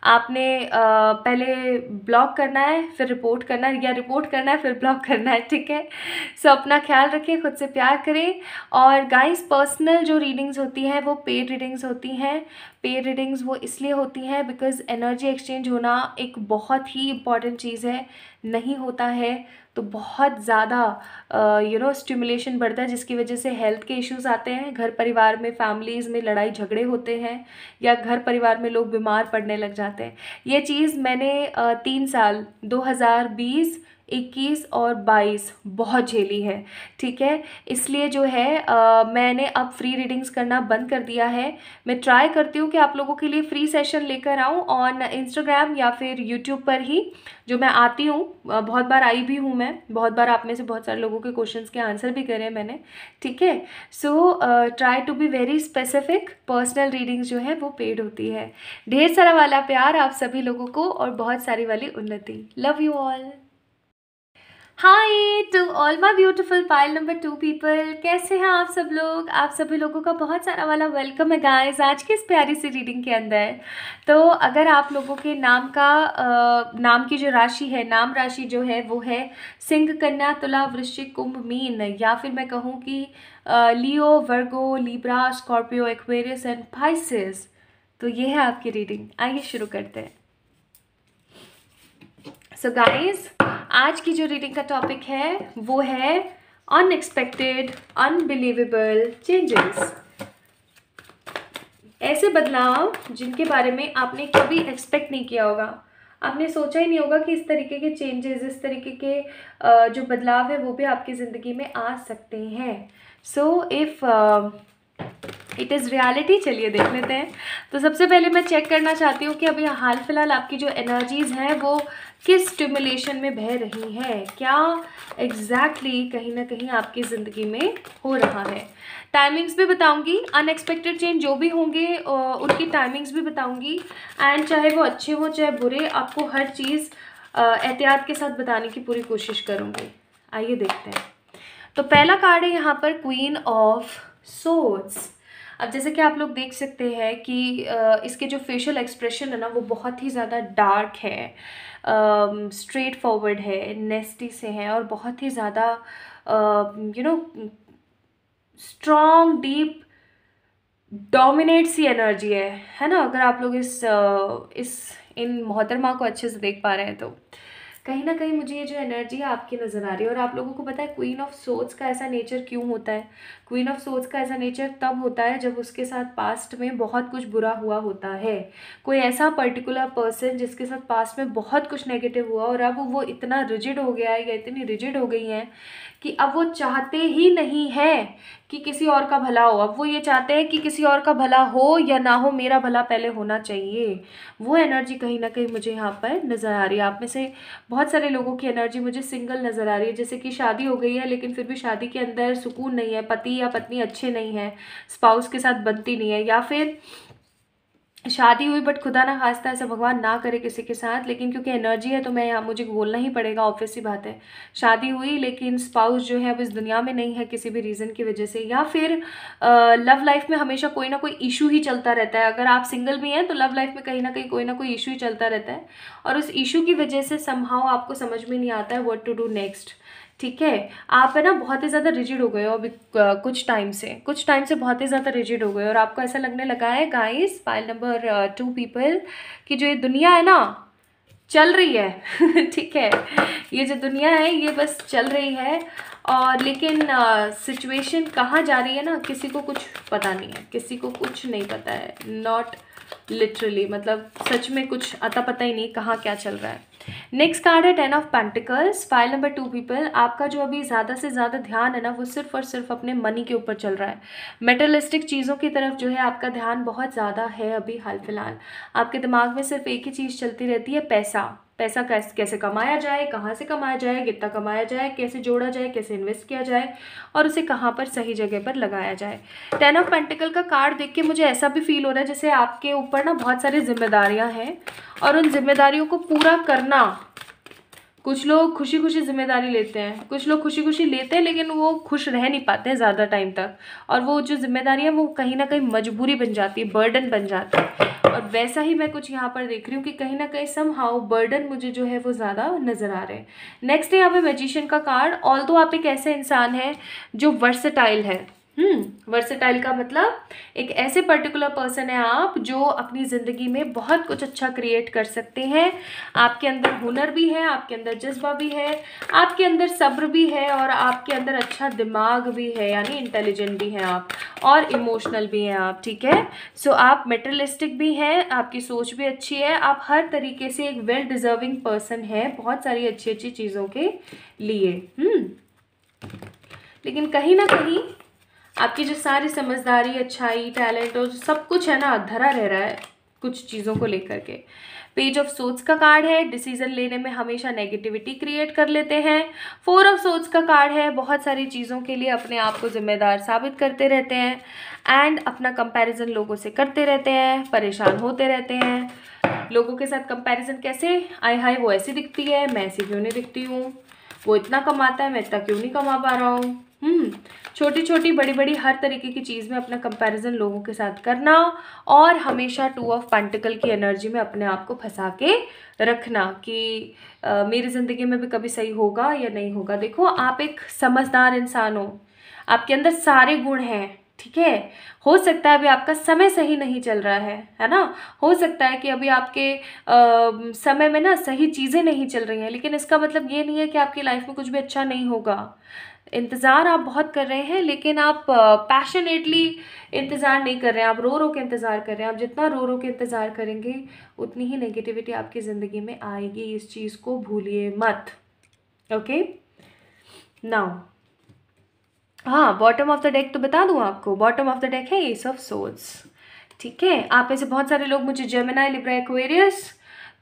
आपने पहले ब्लॉक करना है, फिर रिपोर्ट करना है, या रिपोर्ट करना है फिर ब्लॉक करना है, ठीक है। सो अपना ख्याल रखें, खुद से प्यार करें। और गाइस, पर्सनल जो रीडिंग्स होती हैं वो पेड रीडिंग्स होती हैं। पेड रीडिंग्स वो इसलिए होती हैं बिकॉज एनर्जी एक्सचेंज होना एक बहुत ही इम्पॉर्टेंट चीज़ है। नहीं होता है तो बहुत ज़्यादा स्टिमुलेशन बढ़ता है, जिसकी वजह से हेल्थ के इश्यूज आते हैं, घर परिवार में, फैमिलीज़ में लड़ाई झगड़े होते हैं, या घर परिवार में लोग बीमार पड़ने लग जाते हैं। ये चीज़ मैंने 3 साल 2020, 21 और 22 बहुत झेली है, ठीक है। इसलिए जो है मैंने अब फ्री रीडिंग्स करना बंद कर दिया है। मैं ट्राई करती हूँ कि आप लोगों के लिए फ्री सेशन लेकर आऊँ ऑन इंस्टाग्राम या फिर यूट्यूब पर ही, जो मैं आती हूँ। बहुत बार आई भी हूँ मैं, बहुत बार आप में से बहुत सारे लोगों के क्वेश्चंस के आंसर भी करे हैं मैंने, ठीक है। So try to be very specific. Personal readings जो है वो पेड होती है। ढेर सारा वाला प्यार आप सभी लोगों को और बहुत सारी वाली उन्नति। Love you all. Hi to all my beautiful pile number 2 people, कैसे हैं आप सब लोग। आप सभी लोगों का बहुत सारा वाला वेलकम है गाइस आज की इस प्यारी सी रीडिंग के अंदर। तो अगर आप लोगों के नाम की जो राशि है, नाम राशि जो है वो है सिंह, कन्या, तुला, वृश्चिक, कुंभ, मीन, या फिर मैं कहूँ कि Leo, Virgo, Libra, Scorpio, Aquarius and Pisces, तो ये है आपकी रीडिंग। आइए शुरू करते हैं। सो गाइस, आज की जो रीडिंग का टॉपिक है वो है अनएक्सपेक्टेड अनबिलीवेबल चेंजेस। ऐसे बदलाव जिनके बारे में आपने कभी एक्सपेक्ट नहीं किया होगा। आपने सोचा ही नहीं होगा कि इस तरीके के चेंजेस, इस तरीके के जो बदलाव है वो भी आपकी ज़िंदगी में आ सकते हैं। So if it is reality, चलिए देख लेते हैं। तो सबसे पहले मैं चेक करना चाहती हूँ कि अभी हाल फिलहाल आपकी जो एनर्जीज़ हैं वो किस स्टिमुलेशन में बह रही हैं, क्या एग्जैक्टली कहीं ना कहीं आपकी ज़िंदगी में हो रहा है। टाइमिंग्स भी बताऊंगी, अनएक्सपेक्टेड चेंज जो भी होंगे उनकी टाइमिंग्स भी बताऊंगी। एंड चाहे वो अच्छे हो चाहे बुरे, आपको हर चीज़ एहतियात के साथ बताने की पूरी कोशिश करूँगी। आइए देखते हैं। तो पहला कार्ड है यहाँ पर क्वीन ऑफ सोर्ड्स। अब जैसे कि आप लोग देख सकते हैं कि इसके जो फेशियल एक्सप्रेशन है ना वो बहुत ही ज़्यादा डार्क है, स्ट्रेट फॉरवर्ड है, नेस्टी से है और बहुत ही ज़्यादा स्ट्रॉन्ग, डीप, डोमिनेट सी एनर्जी है ना। अगर आप लोग इन मोहतरमा को अच्छे से देख पा रहे हैं तो कहीं ना कहीं मुझे ये जो एनर्जी है आपकी नज़र आ रही है। और आप लोगों को पता है क्वीन ऑफ सोर्ड्स का ऐसा नेचर क्यों होता है। क्वीन ऑफ सोर्ड्स का ऐसा नेचर तब होता है जब उसके साथ पास्ट में बहुत कुछ बुरा हुआ होता है। कोई ऐसा पर्टिकुलर पर्सन जिसके साथ पास्ट में बहुत कुछ नेगेटिव हुआ और अब वो इतना रिजिड हो गया है या इतनी रिजिड हो गई हैं कि अब वो चाहते ही नहीं है कि किसी और का भला हो। अब वो ये चाहते हैं कि किसी और का भला हो या ना हो, मेरा भला पहले होना चाहिए। वो एनर्जी कहीं ना कहीं मुझे यहाँ पर नज़र आ रही है। आप में से बहुत सारे लोगों की एनर्जी मुझे सिंगल नज़र आ रही है, जैसे कि शादी हो गई है लेकिन फिर भी शादी के अंदर सुकून नहीं है, पति या पत्नी अच्छे नहीं है, स्पाउस के साथ बनती नहीं है, या फिर शादी हुई बट खुदा ना खास्ता ऐसा भगवान ना करे किसी के साथ, लेकिन क्योंकि एनर्जी है तो मैं यहाँ मुझे बोलना ही पड़ेगा, ऑब्वियस सी बात है। शादी हुई लेकिन स्पाउस जो है अब इस दुनिया में नहीं है किसी भी रीज़न की वजह से, या फिर लव लाइफ में हमेशा कोई ना कोई इशू ही चलता रहता है। अगर आप सिंगल भी हैं तो लव लाइफ में कहीं ना कोई इशू ही चलता रहता है और उस इशू की वजह से समहाउ आपको समझ में नहीं आता है व्हाट टू डू नेक्स्ट। ठीक है, आप है ना बहुत ही ज़्यादा रिजिड हो गए हो अभी कुछ टाइम से बहुत ही ज़्यादा रिजिड हो गए और आपको ऐसा लगने लगा है गाइस, पाइल नंबर 2 पीपल, कि जो ये दुनिया है ना चल रही है ठीक है, ये जो दुनिया है ये बस चल रही है और लेकिन सिचुएशन कहाँ जा रही है ना किसी को कुछ पता नहीं है, किसी को कुछ नहीं पता है। नॉट लिटरली, मतलब सच में कुछ अता पता ही नहीं कहाँ क्या चल रहा है। नेक्स्ट कार्ड है 10 of pentacles. File number 2 people, आपका जो अभी ज़्यादा से ज़्यादा ध्यान है ना वो सिर्फ और सिर्फ अपने मनी के ऊपर चल रहा है। मेटलिस्टिक चीज़ों की तरफ जो है आपका ध्यान बहुत ज़्यादा है अभी हाल फिलहाल। आपके दिमाग में सिर्फ एक ही चीज़ चलती रहती है, पैसा। पैसा कैसे कमाया जाए, कहाँ से कमाया जाए, कितना कमाया जाए, कैसे जोड़ा जाए, कैसे इन्वेस्ट किया जाए और उसे कहाँ पर सही जगह पर लगाया जाए। 10 ऑफ पेंटिकल का कार्ड देख के मुझे ऐसा भी फील हो रहा है जैसे आपके ऊपर ना बहुत सारी जिम्मेदारियां हैं और उन जिम्मेदारियों को पूरा करना, कुछ लोग खुशी खुशी जिम्मेदारी लेते हैं, कुछ लोग खुशी खुशी लेते हैं लेकिन वो खुश रह नहीं पाते हैं ज़्यादा टाइम तक, और वो जो जिम्मेदारी है वो कहीं ना कहीं मजबूरी बन जाती है, बर्डन बन जाता है। और वैसा ही मैं कुछ यहाँ पर देख रही हूँ कि कहीं ना कहीं समहाउ बर्डन मुझे जो है वो ज़्यादा नज़र आ रहे हैं। नेक्स्ट है यहाँ पे मैजिशियन का कार्ड। ऑल्दो आप एक ऐसे इंसान हैं जो वर्सेटाइल है। वर्सेटाइल का मतलब एक ऐसे पर्टिकुलर पर्सन है आप जो अपनी ज़िंदगी में बहुत कुछ अच्छा क्रिएट कर सकते हैं। आपके अंदर हुनर भी है, आपके अंदर जज्बा भी है, आपके अंदर सब्र भी है और आपके अंदर अच्छा दिमाग भी है, यानी इंटेलिजेंट भी हैं आप और इमोशनल भी हैं आप। ठीक है, सो आप मेटेरियलिस्टिक भी हैं, आपकी सोच भी अच्छी है, आप हर तरीके से एक वेल डिजर्विंग पर्सन है बहुत सारी अच्छी अच्छी चीज़ों के लिए। लेकिन कहीं ना कहीं आपकी जो सारी समझदारी, अच्छाई, टैलेंट और सब कुछ है ना धरा रह रहा है कुछ चीज़ों को लेकर के। पेज ऑफ सोर्ड्स का कार्ड है, डिसीजन लेने में हमेशा नेगेटिविटी क्रिएट कर लेते हैं। 4 ऑफ सोर्ड्स का कार्ड है, बहुत सारी चीज़ों के लिए अपने आप को जिम्मेदार साबित करते रहते हैं एंड अपना कंपैरिजन लोगों से करते रहते हैं, परेशान होते रहते हैं। लोगों के साथ कंपैरिजन कैसे, आय हाय वो ऐसी दिखती है, मैं ऐसी क्यों नहीं दिखती हूँ, वो इतना कमाता है, मैं इतना क्यों नहीं कमा पा रहा हूँ। छोटी छोटी बड़ी बड़ी हर तरीके की चीज़ में अपना कंपैरिजन लोगों के साथ करना, और हमेशा 2 ऑफ पेंटिकल की एनर्जी में अपने आप को फंसा के रखना कि मेरी ज़िंदगी में भी कभी सही होगा या नहीं होगा। देखो, आप एक समझदार इंसान हो, आपके अंदर सारे गुण हैं, ठीक है। हो सकता है अभी आपका समय सही नहीं चल रहा है ना। हो सकता है कि अभी आपके समय में ना सही चीज़ें नहीं चल रही हैं, लेकिन इसका मतलब ये नहीं है कि आपकी लाइफ में कुछ भी अच्छा नहीं होगा। इंतज़ार आप बहुत कर रहे हैं, लेकिन आप पैशनेटली इंतज़ार नहीं कर रहे हैं, आप रो रो के इंतज़ार कर रहे हैं। आप जितना रो रो के इंतज़ार करेंगे उतनी ही नेगेटिविटी आपकी ज़िंदगी में आएगी। इस चीज़ को भूलिए मत। ओके, नाउ हाँ, बॉटम ऑफ द डेक तो बता दूँ आपको, बॉटम ऑफ द डेक है एस ऑफ सोर्ड्स, ठीक है। आप में से बहुत सारे लोग मुझे जेमिनी, लिब्रा, एक्वेरियस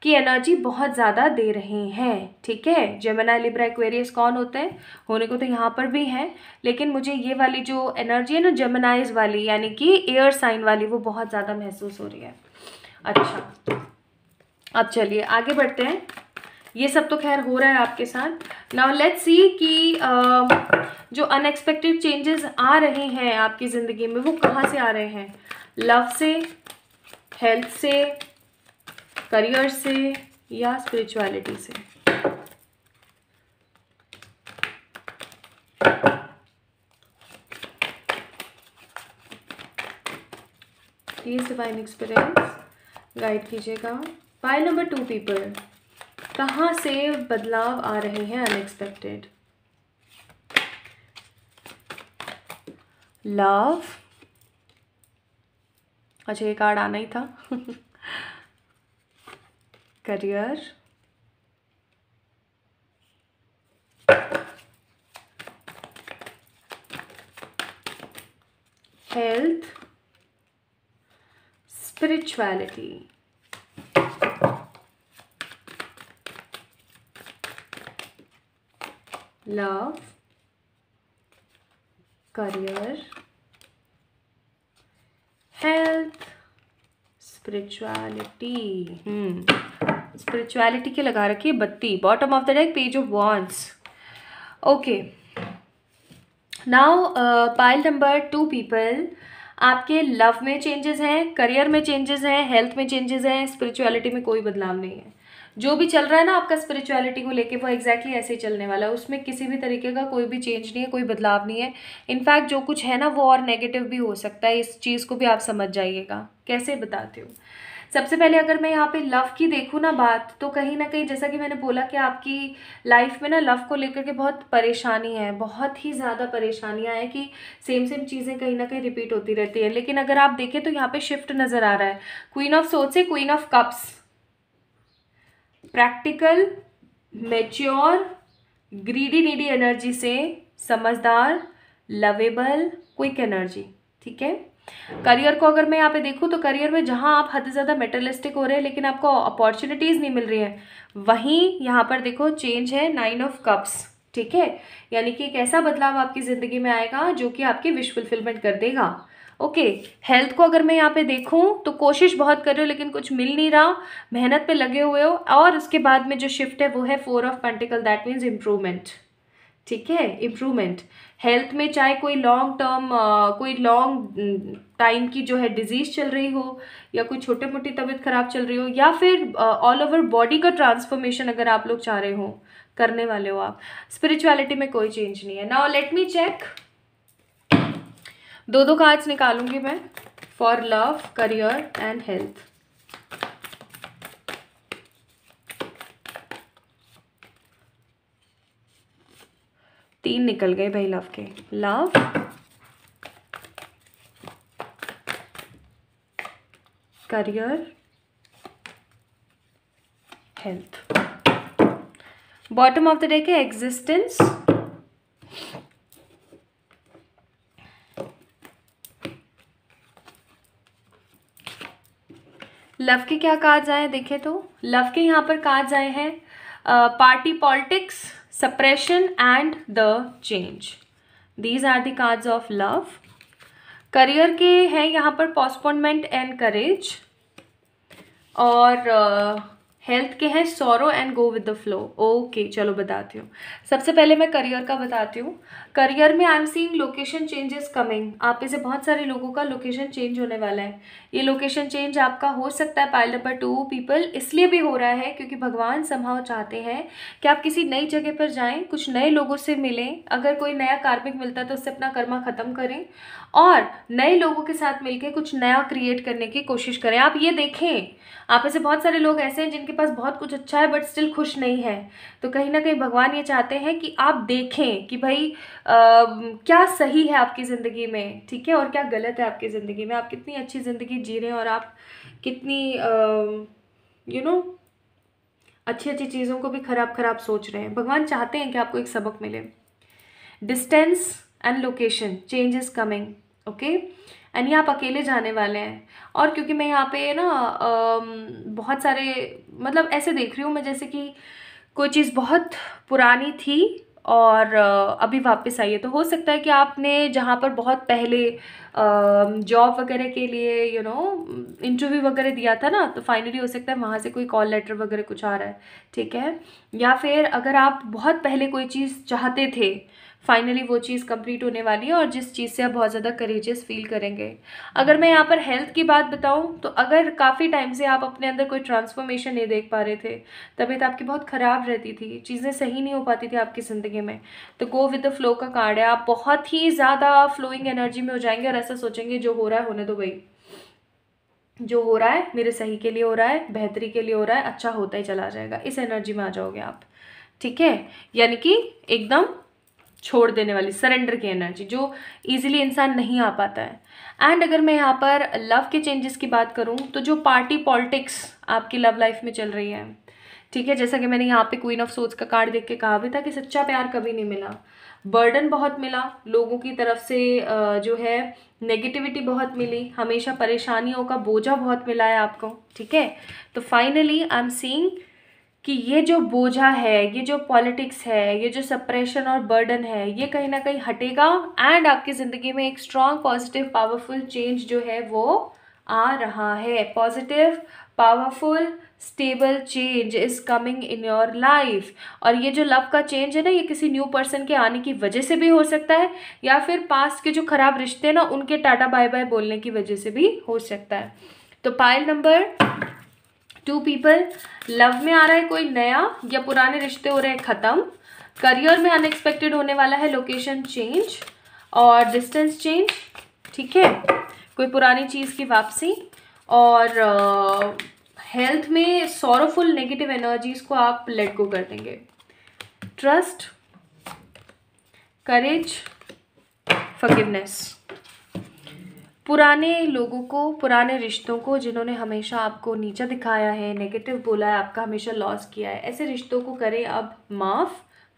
की एनर्जी बहुत ज़्यादा दे रहे हैं, ठीक है। जेमिनी, लिब्रा, एक्वेरियस कौन होते हैं? होने को तो यहाँ पर भी हैं, लेकिन मुझे ये वाली जो एनर्जी है ना जेमिनीज वाली, यानी कि एयर साइन वाली, वो बहुत ज़्यादा महसूस हो रही है। अच्छा, अब चलिए आगे बढ़ते हैं। ये सब तो खैर हो रहा है आपके साथ। नाउ लेट्स सी कि जो अनएक्सपेक्टेड चेंजेस आ रहे हैं आपकी ज़िंदगी में वो कहाँ से आ रहे हैं। लव से, हेल्थ से, करियर से, या स्पिरिचुअलिटी से। प्लीज डिवाइन एक्सपीरियंस गाइड कीजिएगा। पाइल नंबर 2 पीपल, कहाँ से बदलाव आ रहे हैं अनएक्सपेक्टेड। लव, अच्छा ये कार्ड आना ही था। Career, health, spirituality. Love, career, health, spirituality. Spirituality के लगा रखी है बत्ती। Bottom of the deck page of wands. Okay, now pile number 2 people, आपके लव में चेंजेस हैं, करियर में चेंजेस हैं, हेल्थ में चेंजेस हैं, स्पिरिचुअलिटी में कोई बदलाव नहीं है। जो भी चल रहा है ना आपका स्पिरिचुअलिटी को लेके, वो एग्जैक्टली ऐसे ही चलने वाला है। उसमें किसी भी तरीके का कोई भी चेंज नहीं है, कोई बदलाव नहीं है। इनफैक्ट जो कुछ है ना वो और नेगेटिव भी हो सकता है। इस चीज़ को भी आप समझ जाइएगा। कैसे बताती हूँ। सबसे पहले अगर मैं यहाँ पे लव की देखूँ ना बात, तो कहीं ना कहीं जैसा कि मैंने बोला कि आपकी लाइफ में ना लव को लेकर के बहुत परेशानी है, बहुत ही ज़्यादा परेशानियाँ हैं कि सेम सेम चीज़ें कहीं ना कहीं रिपीट होती रहती है। लेकिन अगर आप देखें तो यहाँ पे शिफ्ट नज़र आ रहा है। क्वीन ऑफ सोर्ड्स से queen of cups, practical, mature, greedy needy energy से समझदार, लवेबल, क्विक एनर्जी, ठीक है। करियर को अगर मैं यहाँ पे देखूँ तो करियर में जहाँ आप हद से ज़्यादा मेटलिस्टिक हो रहे हैं लेकिन आपको अपॉर्चुनिटीज़ नहीं मिल रही है, वहीं यहाँ पर देखो चेंज है 9 ऑफ कप्स, ठीक है। यानी कि एक ऐसा बदलाव आपकी ज़िंदगी में आएगा जो कि आपकी विश फुलफिलमेंट कर देगा। ओके, हेल्थ को अगर मैं यहाँ पे देखूँ तो कोशिश बहुत कर रहे हो लेकिन कुछ मिल नहीं रहा, मेहनत पे लगे हुए हो। और उसके बाद में जो शिफ्ट है वो है 4 of pentacle, that means improvement, ठीक है, इम्प्रूवमेंट। हेल्थ में चाहे कोई लॉन्ग टर्म कोई लॉन्ग टाइम की जो है डिजीज़ चल रही हो, या कोई छोटे मोटी तबीयत खराब चल रही हो, या फिर ऑल ओवर बॉडी का ट्रांसफॉर्मेशन अगर आप लोग चाह रहे हो, करने वाले हो आप। स्पिरिचुअलिटी में कोई चेंज नहीं है। Now let me check, 2 cards निकालूंगी मैं for love, career and health. तीन निकल गए भाई लव के। Love, career, health. Bottom of the deck है एग्जिस्टेंस, लव के क्या कार्ड्स आए देखें तो लव के यहाँ पर कार्ड्स आए हैं party politics, suppression and the change. These are the cards of love. Career के हैं यहाँ पर पोस्टपोनमेंट एंड करेज, और हेल्थ के हैं sorrow and go with the flow. Okay चलो बताती हूँ। सबसे पहले मैं करियर का बताती हूँ। करियर में आई am seeing location changes coming. आप में से बहुत सारे लोगों का लोकेशन चेंज होने वाला है। ये लोकेशन चेंज आपका हो सकता है पाइल नंबर 2 पीपल इसलिए भी हो रहा है क्योंकि भगवान समहाउ चाहते हैं कि आप किसी नई जगह पर जाएं, कुछ नए लोगों से मिलें। अगर कोई नया कार्मिक मिलता है तो उससे अपना कर्मा खत्म करें और नए लोगों के साथ मिलकर कुछ नया क्रिएट करने की कोशिश करें। आप ये देखें, आप ऐसे बहुत सारे लोग ऐसे हैं जिनके पास बहुत कुछ अच्छा है बट स्टिल खुश नहीं है। तो कहीं ना कहीं भगवान ये चाहते हैं कि आप देखें कि भाई क्या सही है आपकी ज़िंदगी में, ठीक है, और क्या गलत है आपकी ज़िंदगी में। आप कितनी अच्छी ज़िंदगी जी रहे हैं और आप कितनी अच्छी अच्छी चीज़ों को भी खराब खराब सोच रहे हैं। भगवान चाहते हैं कि आपको एक सबक मिले। Distance and location change is coming, okay. And ये आप अकेले जाने वाले हैं। और क्योंकि मैं यहाँ पे ना बहुत सारे मतलब ऐसे देख रही हूँ मैं जैसे कि कोई चीज़ बहुत पुरानी थी और अभी वापस आई है। तो हो सकता है कि आपने जहाँ पर बहुत पहले जॉब वगैरह के लिए इंटरव्यू वगैरह दिया था ना, तो फाइनली हो सकता है वहाँ से कोई कॉल लेटर वगैरह कुछ आ रहा है, ठीक है। या फिर अगर आप बहुत पहले कोई चीज़ चाहते थे, फाइनली वो चीज़ कंप्लीट होने वाली है और जिस चीज़ से आप बहुत ज़्यादा करेजियस फील करेंगे। अगर मैं यहाँ पर हेल्थ की बात बताऊँ तो अगर काफ़ी टाइम से आप अपने अंदर कोई ट्रांसफॉर्मेशन नहीं देख पा रहे थे, तबीयत आपकी बहुत ख़राब रहती थी, चीज़ें सही नहीं हो पाती थी आपकी ज़िंदगी में, तो गो विद द फ्लो का कार्ड है। आप बहुत ही ज़्यादा फ्लोइंग एनर्जी में हो जाएंगे और ऐसा सोचेंगे जो हो रहा है होने दो भाई, जो हो रहा है मेरे सही के लिए हो रहा है, बेहतरी के लिए हो रहा है, अच्छा होता ही चला जाएगा। इस एनर्जी में आ जाओगे आप, ठीक है। यानी कि एकदम छोड़ देने वाली, सरेंडर की एनर्जी जो इजीली इंसान नहीं आ पाता है। एंड अगर मैं यहाँ पर लव के चेंजेस की बात करूँ तो जो पार्टी पॉलिटिक्स आपकी लव लाइफ में चल रही है, ठीक है, जैसा कि मैंने यहाँ पे क्वीन ऑफ सोर्ड्स का कार्ड देख के कहा भी था कि सच्चा प्यार कभी नहीं मिला, बर्डन बहुत मिला लोगों की तरफ से, जो है नेगेटिविटी बहुत मिली, हमेशा परेशानियों का बोझा बहुत मिला है आपको, ठीक है। तो फाइनली आई एम सीइंग कि ये जो बोझा है, ये जो पॉलिटिक्स है, ये जो सप्रेशन और बर्डन है, ये कहीं ना कहीं हटेगा एंड आपकी ज़िंदगी में एक स्ट्रॉन्ग पॉजिटिव पावरफुल चेंज जो है वो आ रहा है। Positive powerful stable change is coming in your life. और ये जो लव का चेंज है ना, ये किसी न्यू पर्सन के आने की वजह से भी हो सकता है या फिर पास्ट के जो खराब रिश्ते हैं ना उनके टाटा बाय बाय बोलने की वजह से भी हो सकता है। तो पाइल नंबर 2 पीपल, लव में आ रहा है कोई नया या पुराने रिश्ते हो रहे हैं ख़त्म, करियर में अनएक्सपेक्टेड होने वाला है लोकेशन चेंज और डिस्टेंस चेंज, ठीक है, कोई पुरानी चीज़ की वापसी, और हेल्थ में सॉरोफुल नेगेटिव एनर्जीज को आप लेट गो कर देंगे। ट्रस्ट, करेज, फॉरगिवनेस। पुराने लोगों को, पुराने रिश्तों को जिन्होंने हमेशा आपको नीचा दिखाया है, नेगेटिव बोला है, आपका हमेशा लॉस किया है, ऐसे रिश्तों को करें अब माफ़,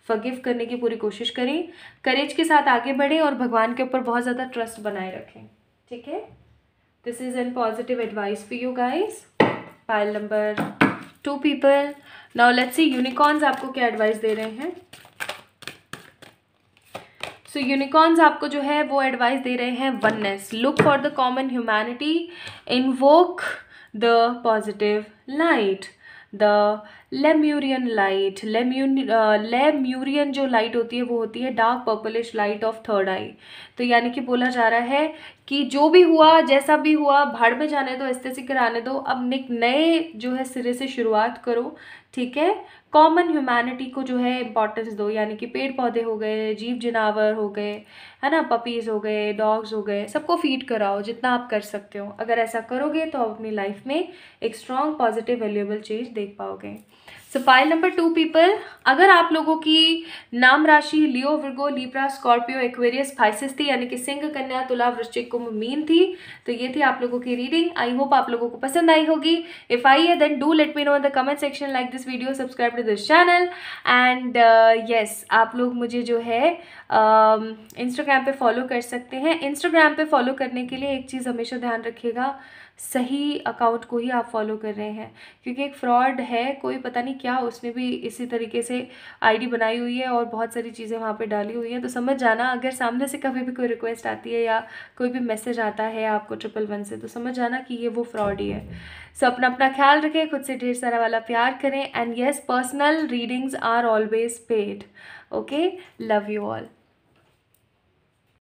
फॉरगिव करने की पूरी कोशिश करें, करेज के साथ आगे बढ़ें और भगवान के ऊपर बहुत ज़्यादा ट्रस्ट बनाए रखें, ठीक है। This is an positive advice for you guys. Pile number 2 people, now let's see unicorns आपको क्या एडवाइस दे रहे हैं। सो यूनिकॉर्न्स आपको जो है वो एडवाइस दे रहे हैं oneness, look for the common humanity, invoke the positive light, the Lemurian light. Lemurian जो लाइट होती है वो होती है dark purplish light of third eye. तो यानी कि बोला जा रहा है कि जो भी हुआ, जैसा भी हुआ, भाड़ में जाने दो, ऐसे से कराने दो, अब एक नए जो है सिरे से शुरुआत करो, ठीक है। कॉमन ह्यूमैनिटी को जो है इम्पॉर्टेंस दो, यानी कि पेड़ पौधे हो गए, जीव जनावर हो गए, है ना, पपीज़ हो गए, डॉग्स हो गए, सबको फीड कराओ जितना आप कर सकते हो। अगर ऐसा करोगे तो आप अपनी लाइफ में एक स्ट्रॉन्ग पॉजिटिव वैल्यूएबल चेंज देख पाओगे। सो पाइल नंबर 2 पीपल, अगर आप लोगों की नाम राशि Leo, Virgo, Libra, Scorpio, Aquarius, Pisces थी, यानी कि सिंह, कन्या, तुला, वृश्चिक, कुंभ, मीन थी, तो ये थी आप लोगों की रीडिंग। आई होप आप लोगों को पसंद आई होगी। इफ आई है then do let me know in the comment section, like this video, subscribe to this channel and yes, आप लोग मुझे जो है इंस्टाग्राम पे फॉलो कर सकते हैं। इंस्टाग्राम पे फॉलो करने के लिए एक चीज़ हमेशा ध्यान रखिएगा, सही अकाउंट को ही आप फॉलो कर रहे हैं, क्योंकि एक फ्रॉड है, कोई पता नहीं क्या उसने भी इसी तरीके से आईडी बनाई हुई है और बहुत सारी चीज़ें वहाँ पे डाली हुई हैं। तो समझ जाना, अगर सामने से कभी भी कोई रिक्वेस्ट आती है या कोई भी मैसेज आता है आपको 111 से, तो समझ जाना कि ये वो फ्रॉड ही है। सो अपना अपना ख्याल रखें, खुद से ढेर सारा वाला प्यार करें, and yes, personal readings are always paid. Okay, love you all.